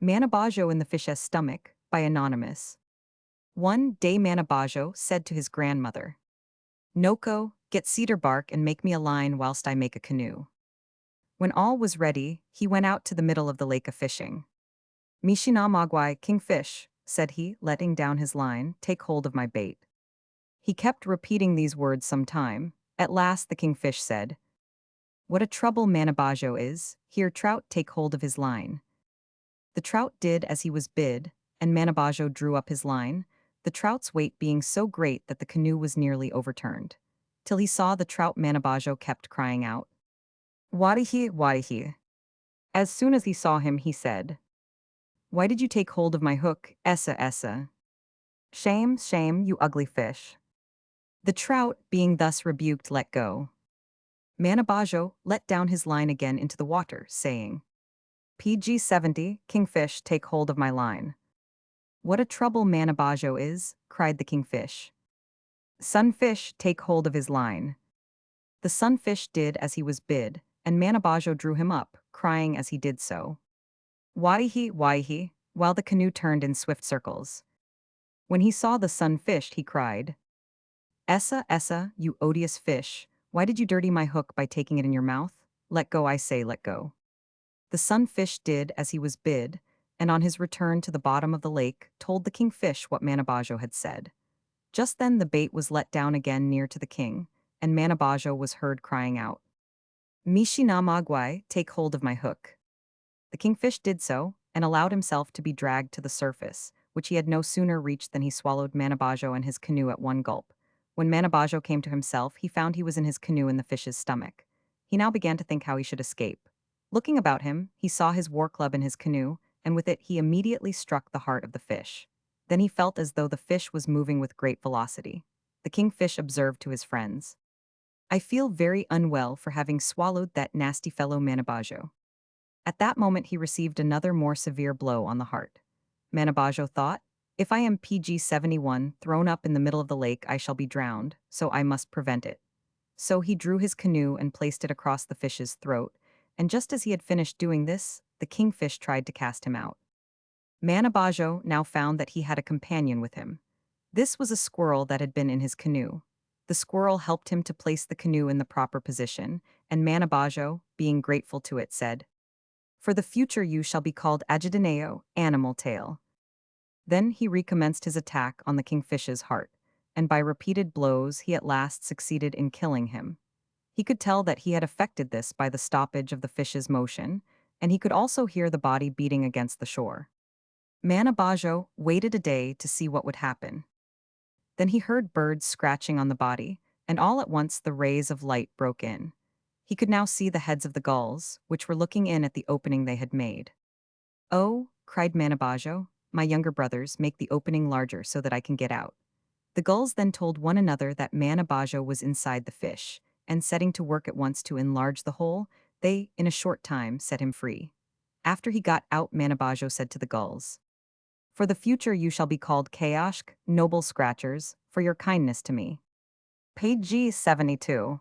Manabozho in the Fish's Stomach by Anonymous. One day Manabozho said to his grandmother, "Noko, get cedar bark and make me a line whilst I make a canoe." When all was ready, he went out to the middle of the lake a-fishing. "Mishinamagwai, kingfish," said he, letting down his line, "take hold of my bait." He kept repeating these words some time. At last the kingfish said, "What a trouble Manabozho is, here trout take hold of his line." The trout did as he was bid, and Manabozho drew up his line, the trout's weight being so great that the canoe was nearly overturned. Till he saw the trout, Manabozho kept crying out, "Wadihi, wadihi." As soon as he saw him, he said, "Why did you take hold of my hook, essa essa? Shame, shame, you ugly fish." The trout, being thus rebuked, let go. Manabozho let down his line again into the water, saying, "PG 70, kingfish, take hold of my line." "What a trouble Manabozho is," cried the kingfish. "Sunfish, take hold of his line." The sunfish did as he was bid, and Manabozho drew him up, crying as he did so, "Wadihi, wadihi," while the canoe turned in swift circles. When he saw the sunfish, he cried, "Essa, essa, you odious fish, why did you dirty my hook by taking it in your mouth? Let go, I say, let go." The sunfish did as he was bid, and on his return to the bottom of the lake, told the kingfish what Manabozho had said. Just then the bait was let down again near to the king, and Manabozho was heard crying out, "Mishinamagwai, take hold of my hook." The kingfish did so, and allowed himself to be dragged to the surface, which he had no sooner reached than he swallowed Manabozho and his canoe at one gulp. When Manabozho came to himself, he found he was in his canoe in the fish's stomach. He now began to think how he should escape. Looking about him, he saw his war club in his canoe, and with it he immediately struck the heart of the fish. Then he felt as though the fish was moving with great velocity. The kingfish observed to his friends, "I feel very unwell for having swallowed that nasty fellow Manabozho." At that moment he received another more severe blow on the heart. Manabozho thought, "If I am PG 71 thrown up in the middle of the lake, I shall be drowned, so I must prevent it." So he drew his canoe and placed it across the fish's throat, and just as he had finished doing this, the kingfish tried to cast him out. Manabozho now found that he had a companion with him. This was a squirrel that had been in his canoe. The squirrel helped him to place the canoe in the proper position, and Manabozho, being grateful to it, said, "For the future you shall be called Ajidineo, animal tail." Then he recommenced his attack on the kingfish's heart, and by repeated blows he at last succeeded in killing him. He could tell that he had effected this by the stoppage of the fish's motion, and he could also hear the body beating against the shore. Manabozho waited a day to see what would happen. Then he heard birds scratching on the body, and all at once the rays of light broke in. He could now see the heads of the gulls, which were looking in at the opening they had made. "Oh," cried Manabozho, "my younger brothers, make the opening larger so that I can get out." The gulls then told one another that Manabozho was inside the fish, and setting to work at once to enlarge the hole, they, in a short time, set him free. After he got out, Manabozho said to the gulls, "For the future you shall be called Kaoshk, noble scratchers, for your kindness to me." Page 72.